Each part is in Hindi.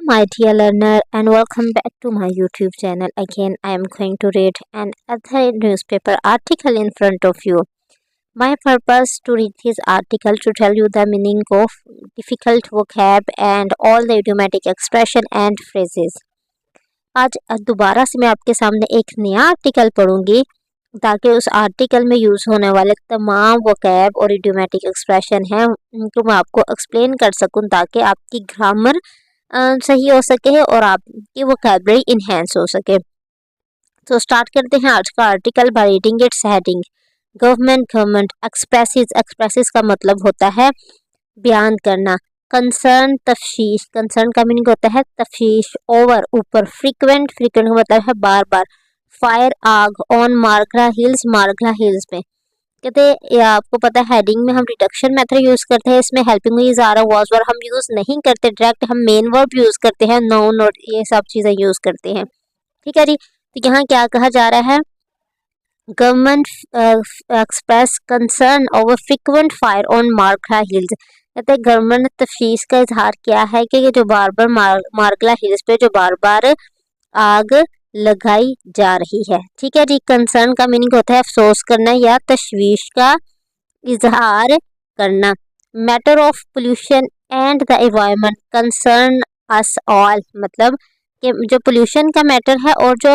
my dear learner, and welcome back to my YouTube channel. Again, I am going to read another newspaper article in front of you. My purpose to read this article to tell you the meaning of difficult vocab and all the idiomatic expression and phrases. आज दोबारा से मैं आपके सामने एक नया आर्टिकल पढ़ूंगी ताकि उस आर्टिकल में यूज़ होने वाले तमाम वोकैब और इडियोमेटिक एक्सप्रेशन हैं उनको मैं आपको एक्सप्लेन कर सकूं ताकि आपकी ग्रामर सही हो सके और आपकी वोकैबलरी इन्हेंस हो सके। तो स्टार्ट करते हैं आज का article by reading its heading. Government expresses का मतलब होता है बयान करना। कंसर्न तफ्शीश, कंसर्न का मीनिंग होता है तफ्शीश। ओवर ऊपर, फ्रीक्वेंट का मतलब है बार बार। फायर आग, ऑन मारगला हिल्स पे। कहते हैं आपको पता है हेडिंग में हम रिडक्शन मेथड यूज करते हैं, इसमें हेल्पिंग इज आ रहा वॉज वर्ब हम यूज नहीं करते, डायरेक्ट हम मेन वर्ब यूज करते हैं, नाउन और ये सब चीजें यूज करते हैं। ठीक है जी। तो यहाँ क्या कहा जा रहा है, government express concern over frequent fire on Margalla hills. कहते हैं गवर्नमेंट ने तफ्शीश का इजहार किया है कि ये जो बार बार मारगला हिल्स पे जो बार बार आग लगाई जा रही है। ठीक है जी। कंसर्न का मीनिंग होता है अफसोस करना या तशवीश का इजहार करना। Matter of pollution and the environment concern us all, मतलब कि जो पोल्यूशन का मैटर है और जो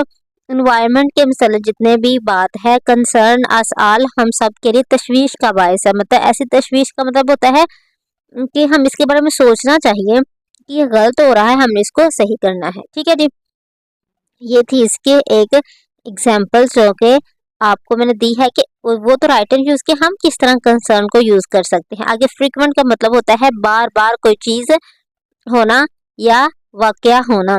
एनवायरनमेंट के मसले जितने भी बात है, कंसर्न अस ऑल हम सब के लिए तशवीश का बायस है। मतलब ऐसी तशवीश का मतलब होता है कि हम इसके बारे में सोचना चाहिए कि ये गलत हो रहा है, हमने इसको सही करना है। ठीक है जी। ये थी इसके एक एग्जाम्पल जो कि आपको मैंने दी है कि वो तो राइट एंड यूज के हम किस तरह कंसर्न को यूज कर सकते हैं। आगे फ्रीक्वेंट का मतलब होता है बार बार कोई चीज होना या वाकया होना।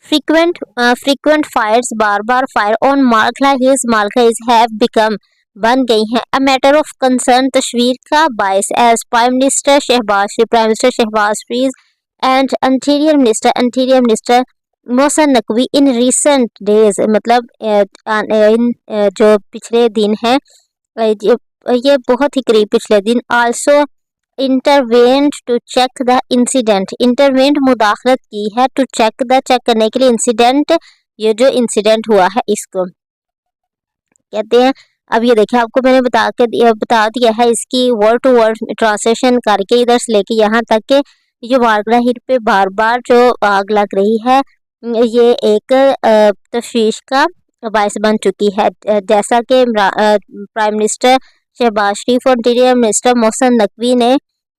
फ्रीक्वेंट फायर्स बार बार fire on Margalla hills have become बन गई हैं अ मैटर ऑफ कंसर्न तशवीर का बायस as prime minister Shahbaz Sharif and interior minister Mohsin Naqvi in recent days, मतलब इन जो पिछले दिन हैं, ये बहुत ही करीब पिछले दिन, also intervened to check the incident, intervened मुदाखलत की है, टू चेक करने के लिए इंसिडेंट, ये जो इंसिडेंट हुआ है इसको कहते हैं। अब ये देखिए आपको मैंने बता दिया है इसकी वर्ड टू वर्ड ट्रांसलेशन करके इधर से लेके यहाँ तक के जो मारगला हिल पे बार बार जो आग लग रही है ये एक तशवीश का बायस बन चुकी है। जैसा कि प्राइम मिनिस्टर शहबाज शरीफ और इंटीरियर मिनिस्टर मोहसिन नकवी ने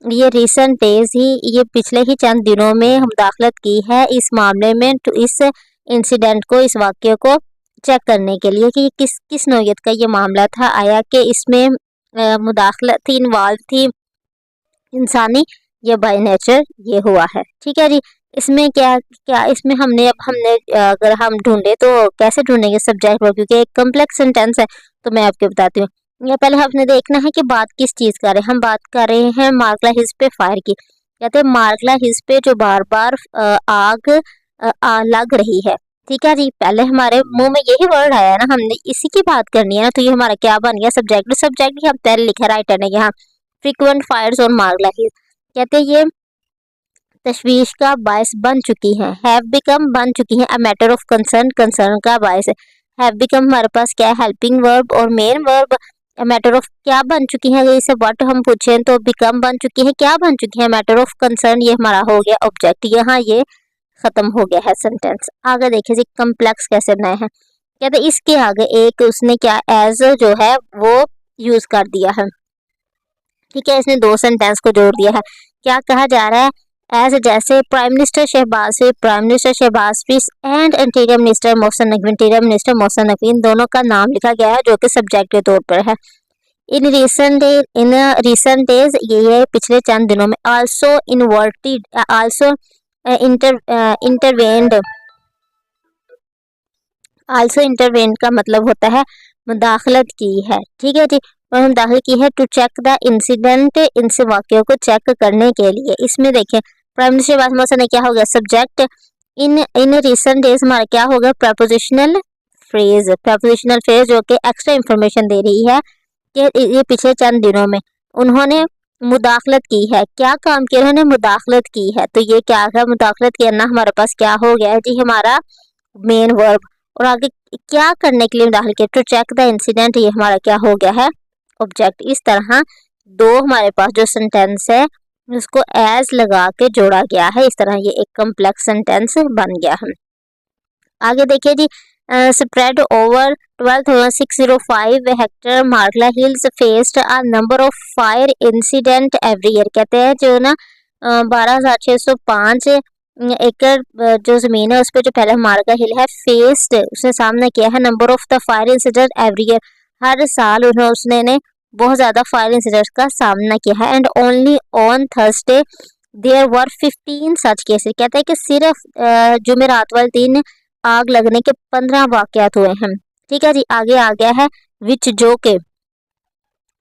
ये रिसेंट डेज ही, ये पिछले ही चंद दिनों में मुदाखलत की है इस मामले में, तो इस इंसिडेंट को, इस वाक़ये को चेक करने के लिए कि किस नौयत का ये मामला था, आया कि इसमें मुदाखलत थी, इन्वॉल्व थी इंसानी या बाय नेचर ये हुआ है। ठीक है जी। इसमें क्या इसमें हमने अगर हम ढूंढे तो कैसे ढूंढेंगे सब्जेक्ट वर्ब, क्योंकि एक कम्प्लेक्स सेंटेंस है। तो मैं आपको बताती हूँ। या पहले हमने देखना है कि बात किस चीज़ कर रहे हैं। हम बात कर रहे हैं मारगला हिल्स पे फायर की। कहते हैं मारगला हिल्स पे जो बार बार आग लग रही है। ठीक है जी। पहले हमारे मुंह में यही वर्ड आया ना, हमने इसी की बात करनी है ना, तो ये हमारा क्या बन गया, सब्जेक्ट भी हम पहले लिखा राइटर ने यहाँ, frequent fires on Margalla hills. कहते हैं ये तशवीश का बायस बन चुकी हैं, हैव बिकम बन चुकी हैं, अ मैटर ऑफ कंसर्न का बायस है। हैव बिकम हमारे पास क्या है, हेल्पिंग वर्ब और मेन वर्ब। मैटर ऑफ क्या बन चुकी है, अगर इसे व्हाट हम पूछें तो बिकम बन चुकी है, क्या बन चुकी है, मैटर ऑफ कंसर्न ये हमारा हो गया ऑब्जेक्ट। यहाँ ये खत्म हो गया है सेंटेंस। आगे देखिए जी कम्प्लेक्स कैसे बनाए हैं। कहते इसके आगे एक उसने क्या एज जो है वो यूज कर दिया है। ठीक है। इसने दो सेंटेंस को जोड़ दिया है। क्या कहा जा रहा है, एज जैसे prime minister Shahbaz Sharif and interior minister Mohsin Naqvi इन दोनों का नाम लिखा गया है जो कि सब्जेक्ट के तौर पर है। इन रिसेंट डेज ये पिछले चंद दिनों में, आल्सो इंटरवेंट का मतलब होता है मुदाखलत की है। ठीक है जी। हम दाखिल की है टू चेक द इंसिडेंट, इनसे वाक़यों को चेक करने के लिए। इसमें देखें प्राइम मिनिस्टर मोहसिन ने क्या हो गया सब्जेक्ट, इन रिसेंट डेज हमारा क्या होगा प्रपोजिशनल फ्रेज जो कि एक्स्ट्रा इंफॉर्मेशन दे रही है कि ये पिछले चंद दिनों में उन्होंने मुदाखलत की है। क्या काम किया उन्होंने? मुदाखलत की है। तो ये क्या है? मुदाखलत करना हमारे पास क्या हो गया है जी? हमारा मेन वर्ब। और आगे क्या करने के लिए मुदाखलत किया? टू चेक द इंसिडेंट, ये हमारा क्या हो गया है? ऑब्जेक्ट। इस तरह दो हमारे पास जो सेंटेंस है उसको एज लगा के जोड़ा गया है। इस तरह ये एक कम्प्लेक्स सेंटेंस बन गया है। आगे देखिए जी, spread over 12,605 hectare Margalla hills faced a number of fire incident every year. कहते हैं जो ना 12,605 एकड़ जो जमीन है उस पर जो पहले मार्गला हिल है फेस्ड, उसने सामना किया है number of the fire incident every year. हर साल उसने ने बहुत ज़्यादा फायर इंसिडेंट का सामना किया है। And only on Thursday there were 15 such cases. कहते हैं कि सिर्फ जुमेरात वाले दिन आग लगने के 15 वाकयात हुए हैं। ठीक है जी। आगे आ गया है विच, जो के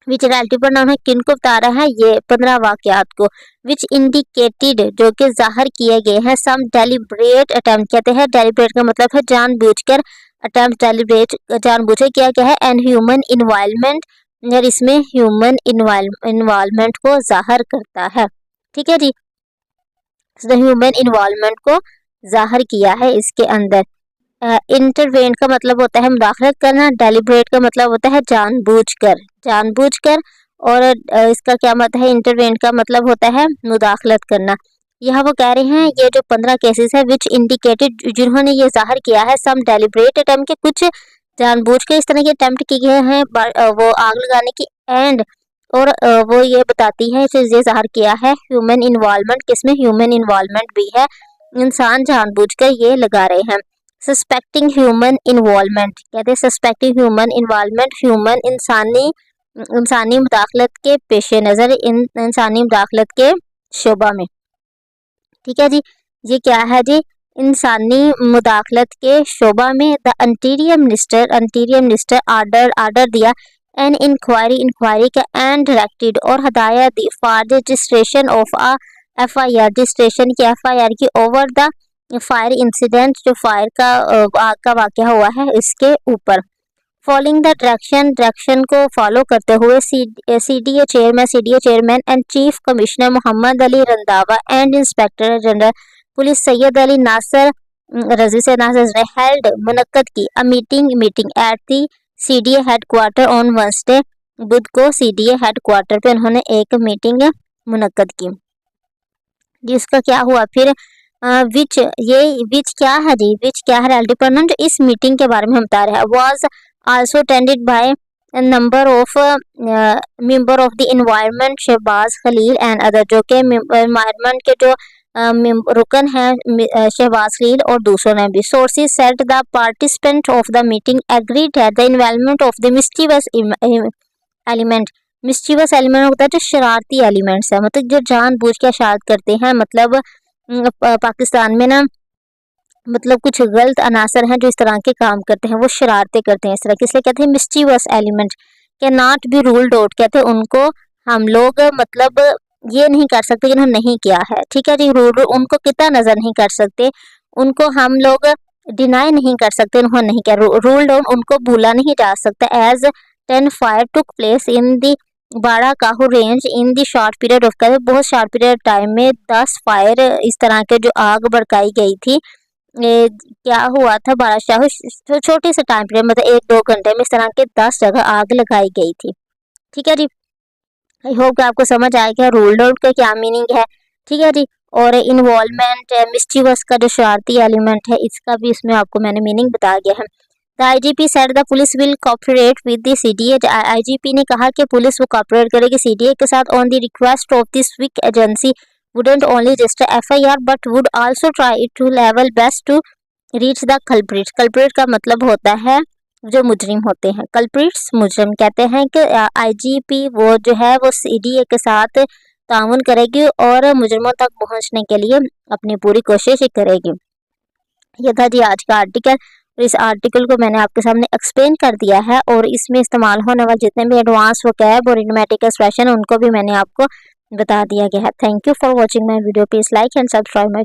विच रिलेटिव प्रोनाउन है, किनको बता रहा है? ये 15 वाकयात को। विच इंडिकेटेड, जो कि जाहिर किए गए हैं। सम डेलिब्रेट अटेम्प्ट, कहते हैं डेलिब्रेट का मतलब है जानबूझकर, अटेम्प्ट डेलिब्रेट जानबूझकर किया गया है। एंड ह्यूमन इन्वायरमेंट, और इसमें ह्यूमन इन्वॉल्वमेंट को जाहिर करता है। ठीक है जी। ह्यूमन इन्वॉल्वमेंट को जाहिर किया है इसके अंदर। इंटरवेंट का मतलब होता है मुदाखलत करना। डेलिब्रेट का मतलब होता है जानबूझकर। और इसका क्या मतलब है? इंटरवेंट का मतलब होता है मुदाखलत करना। यहाँ वो कह रहे हैं ये जो 15 केसेस है विच इंडिकेटेड, जिन्होंने ये जाहिर किया है सम डेलिब्रेट अटेम्प्ट के, कुछ जानबूझकर इस तरह के अटेम्प्ट किए हैं वो आग लगाने की। एंड और वो ये बताती है, इसे ये जाहिर किया है ह्यूमन इन्वॉल्वमेंट, किसमें? ह्यूमन इन्वॉल्वमेंट भी है, इंसान जानबूझकर ये लगा रहे हैं। सस्पेक्टिंग ह्यूमन इन्वॉल्वमेंट, कहते हैं सस्पेक्टिंग ह्यूमन इन्वॉल्वमेंट, ह्यूमन इंसानी मुदाखलत के पेश नज़र, इंसानी मुदाखलत के शोबा में। ठीक है जी। ये क्या है जी? इंसानी मुदाखलत के शोबा में। द इंटीरियर मिनिस्टर आर्डर दिया एन इंक्वायरी का एंड डायरेक्टेड, और हदायत दी for registration of a FIR, registration की FIR की ओवर द फायर इंसिडेंट, जो फायर का आग का वाक़या हुआ है इसके ऊपर। फॉलोइंग द डायरेक्शन को फॉलो करते हुए CDA chairman and chief commissioner Mohammad Ali Randhawa and inspector general police Syed Ali Nasir Razi ने हेल्ड मुनक्कद की a meeting at the CDA headquarter on Wednesday. बुध को CDA हेडक्वार्टर पे उन्होंने एक मीटिंग मुनक्कद की, जिसका क्या हुआ फिर? विच क्या है जी? विच क्या है? रिलेटिव प्रोनाउन जो इस मीटिंग के बारे में हम बता रहे हैं। Was also attended by number of member of the environment Shehbaz Khalil and other, जो के एनवायरनमेंट के जो रुकन है शहबाज खलील और दूसरों ने भी। Sources said the participant of the meeting agreed that the involvement of the mischievous element होता है जो शरारती एलिमेंट्स है, मतलब जो जानबूझ के शरारत करते हैं। मतलब पाकिस्तान में ना मतलब कुछ गलत अनासर हैं जो इस तरह के काम करते हैं, वो शरारतें करते हैं इस तरह की, इसलिए कहते हैं mischievous element. Can not be ruled out, कहते हैं उनको हम लोग मतलब ये नहीं कर सकते कि उन्होंने नहीं किया है। ठीक है जी। उनको कितना नजर नहीं कर सकते, उनको हम लोग डिनाई नहीं कर सकते उन्होंने नहीं किया। रूल्ड आउट, उनको भूला नहीं जा सकता। As 10 fire took place in the बाड़ा Kahu range in the short period of, कहते बहुत शॉर्ट पीरियड टाइम में 10 फायर इस तरह के जो आग भड़काई गई थी। क्या हुआ था? बादशाह छोटे से टाइम पीरियड, मतलब 1-2 घंटे में इस तरह के 10 जगह आग लगाई गई थी। ठीक है जी। आई होप कि आपको समझ आएगा रूल्ड आउट का क्या मीनिंग है। ठीक है जी। और इन्वॉल्वमेंट मिस्चीवस का जो शरारती एलिमेंट है इसका भी इसमें आपको मैंने मीनिंग बता दिया है। The IGP said the police will cooperate with the CDA। IGP ने कहा कि पुलिस वो कॉपरेट करेगी CDA के साथ on the request of this weak agency wouldn't only register FIR but would also try to level best to reach the culprits। culprit का मतलब होता है जो मुजरिम होते हैं, culprits मुजरिम। कहते हैं कि IGP वो जो है वो CDA के साथ ताउन करेगी और मुजरिमों तक पहुंचने के लिए अपनी पूरी कोशिश करेगी। ये था जी आज का आर्टिकल। इस आर्टिकल को मैंने आपके सामने एक्सप्लेन कर दिया है और इसमें इस्तेमाल होने वाले जितने भी एडवांस वोकैब और इडियोमैटिक एक्सप्रेशन उनको भी मैंने आपको बता दिया गया है। Thank you for watching my video. Please like and subscribe my